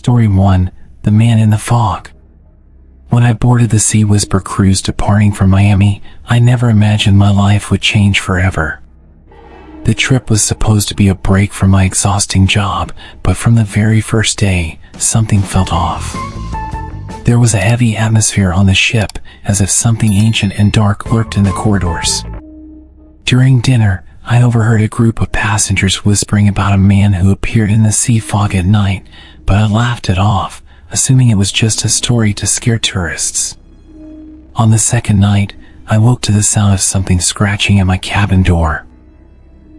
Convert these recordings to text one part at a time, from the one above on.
Story 1: The Man in the Fog. When I boarded the Sea Whisper cruise departing from Miami, I never imagined my life would change forever. The trip was supposed to be a break from my exhausting job, but from the very first day, something felt off. There was a heavy atmosphere on the ship, as if something ancient and dark lurked in the corridors. During dinner, I overheard a group of passengers whispering about a man who appeared in the sea fog at night, but I laughed it off, assuming it was just a story to scare tourists. On the second night, I woke to the sound of something scratching at my cabin door.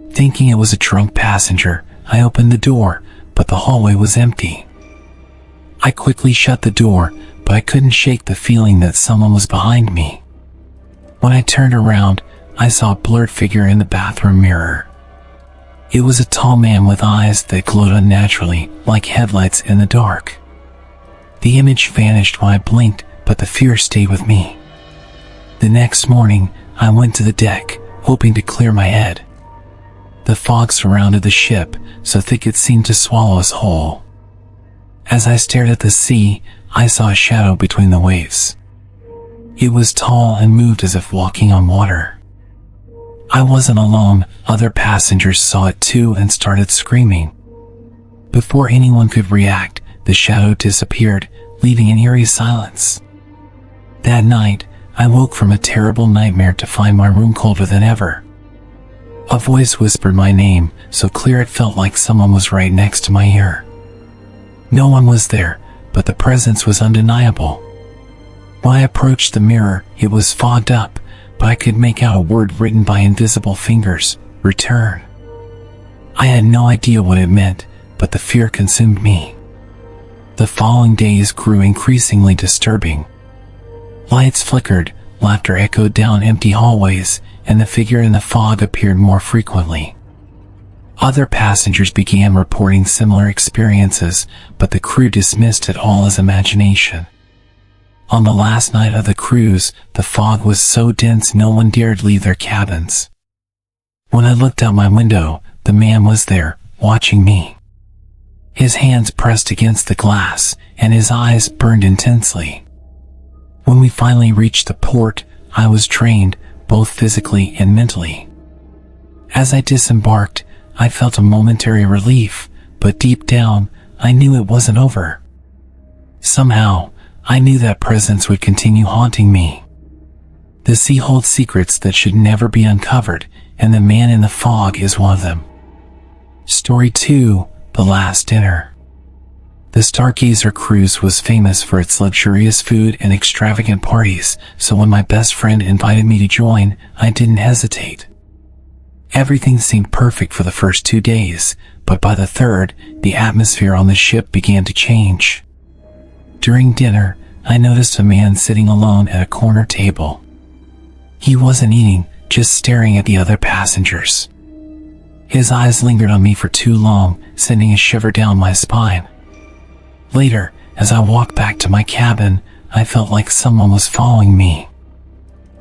Thinking it was a drunk passenger, I opened the door, but the hallway was empty. I quickly shut the door, but I couldn't shake the feeling that someone was behind me. When I turned around, I saw a blurred figure in the bathroom mirror. It was a tall man with eyes that glowed unnaturally, like headlights in the dark. The image vanished when I blinked, but the fear stayed with me. The next morning, I went to the deck, hoping to clear my head. The fog surrounded the ship, so thick it seemed to swallow us whole. As I stared at the sea, I saw a shadow between the waves. It was tall and moved as if walking on water. I wasn't alone, other passengers saw it too and started screaming. Before anyone could react, the shadow disappeared, leaving an eerie silence. That night, I woke from a terrible nightmare to find my room colder than ever. A voice whispered my name, so clear it felt like someone was right next to my ear. No one was there, but the presence was undeniable. When I approached the mirror, it was fogged up, but I could make out a word written by invisible fingers: return. I had no idea what it meant, but the fear consumed me. The following days grew increasingly disturbing. Lights flickered, laughter echoed down empty hallways, and the figure in the fog appeared more frequently. Other passengers began reporting similar experiences, but the crew dismissed it all as imagination. On the last night of the cruise, the fog was so dense no one dared leave their cabins. When I looked out my window, the man was there, watching me. His hands pressed against the glass, and his eyes burned intensely. When we finally reached the port, I was drained, both physically and mentally. As I disembarked, I felt a momentary relief, but deep down, I knew it wasn't over. Somehow, I knew that presence would continue haunting me. The sea holds secrets that should never be uncovered, and the man in the fog is one of them. Story 2: The Last Dinner. The Stargazer cruise was famous for its luxurious food and extravagant parties, so when my best friend invited me to join, I didn't hesitate. Everything seemed perfect for the first 2 days, but by the third, the atmosphere on the ship began to change. During dinner, I noticed a man sitting alone at a corner table. He wasn't eating, just staring at the other passengers. His eyes lingered on me for too long, sending a shiver down my spine. Later, as I walked back to my cabin, I felt like someone was following me.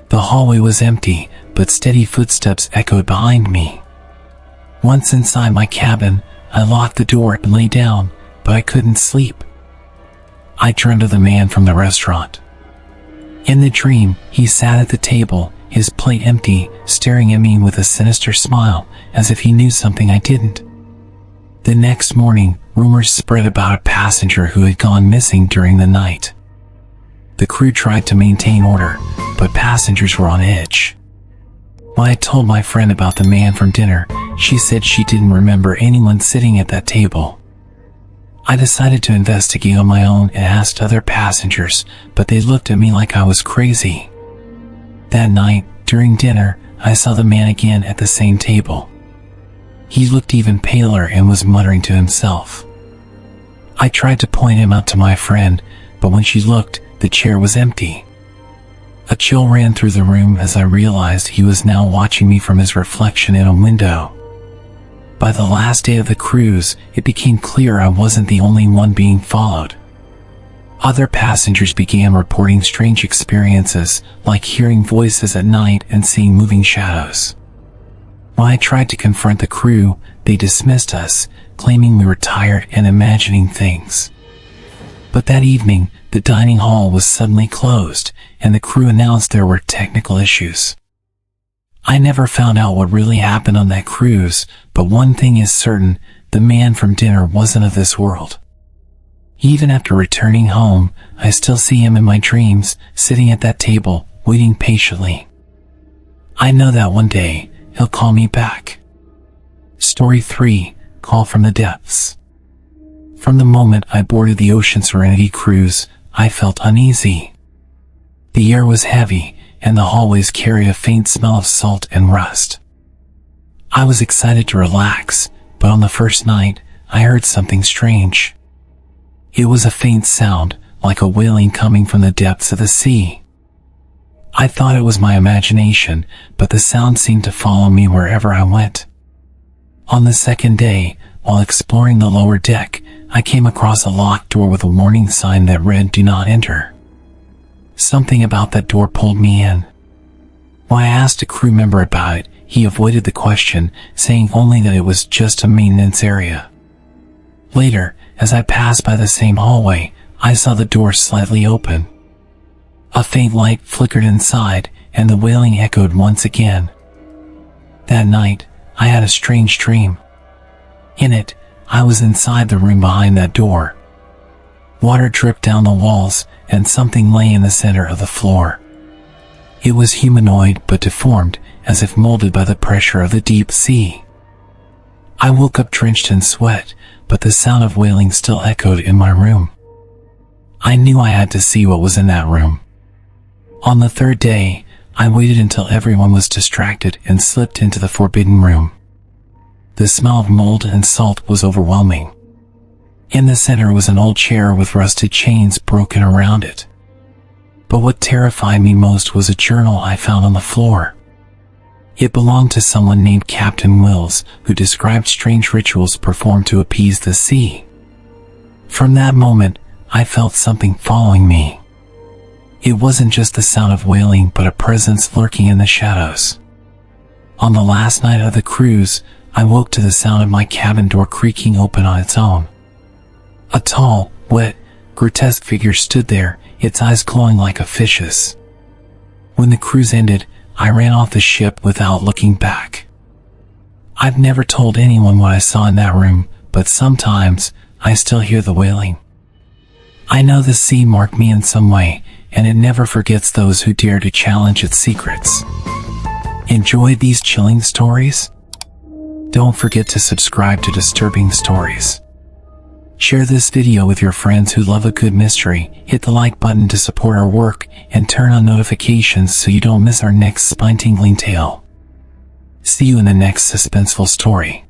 The hallway was empty, but steady footsteps echoed behind me. Once inside my cabin, I locked the door and lay down, but I couldn't sleep. I turned to the man from the restaurant. In the dream, he sat at the table, his plate empty, staring at me with a sinister smile, as if he knew something I didn't. The next morning, rumors spread about a passenger who had gone missing during the night. The crew tried to maintain order, but passengers were on edge. When I told my friend about the man from dinner, she said she didn't remember anyone sitting at that table. I decided to investigate on my own and asked other passengers, but they looked at me like I was crazy. That night, during dinner, I saw the man again at the same table. He looked even paler and was muttering to himself. I tried to point him out to my friend, but when she looked, the chair was empty. A chill ran through the room as I realized he was now watching me from his reflection in a window. By the last day of the cruise, it became clear I wasn't the only one being followed. Other passengers began reporting strange experiences, like hearing voices at night and seeing moving shadows. When I tried to confront the crew, they dismissed us, claiming we were tired and imagining things. But that evening, the dining hall was suddenly closed, and the crew announced there were technical issues. I never found out what really happened on that cruise, but one thing is certain, the man from dinner wasn't of this world. Even after returning home, I still see him in my dreams, sitting at that table, waiting patiently. I know that one day, he'll call me back. Story 3, Call from the Depths. From the moment I boarded the Ocean Serenity cruise, I felt uneasy. The air was heavy, and the hallways carried a faint smell of salt and rust. I was excited to relax, but on the first night, I heard something strange. It was a faint sound, like a wailing coming from the depths of the sea. I thought it was my imagination, but the sound seemed to follow me wherever I went. On the second day, while exploring the lower deck, I came across a locked door with a warning sign that read, "Do not enter." Something about that door pulled me in. When I asked a crew member about it, he avoided the question, saying only that it was just a maintenance area. Later, as I passed by the same hallway, I saw the door slightly open. A faint light flickered inside, and the wailing echoed once again. That night, I had a strange dream. In it, I was inside the room behind that door. Water dripped down the walls, and something lay in the center of the floor. It was humanoid but deformed, as if molded by the pressure of the deep sea. I woke up drenched in sweat, but the sound of wailing still echoed in my room. I knew I had to see what was in that room. On the third day, I waited until everyone was distracted and slipped into the forbidden room. The smell of mold and salt was overwhelming. In the center was an old chair with rusted chains broken around it. But what terrified me most was a journal I found on the floor. It belonged to someone named Captain Wills, who described strange rituals performed to appease the sea. From that moment, I felt something following me. It wasn't just the sound of wailing, but a presence lurking in the shadows. On the last night of the cruise, I woke to the sound of my cabin door creaking open on its own. A tall, wet, grotesque figure stood there, its eyes glowing like a fish's. When the cruise ended, I ran off the ship without looking back. I've never told anyone what I saw in that room, but sometimes, I still hear the wailing. I know the sea marked me in some way, and it never forgets those who dare to challenge its secrets. Enjoy these chilling stories? Don't forget to subscribe to Disturbing Stories. Share this video with your friends who love a good mystery, hit the like button to support our work, and turn on notifications so you don't miss our next spine-tingling tale. See you in the next suspenseful story.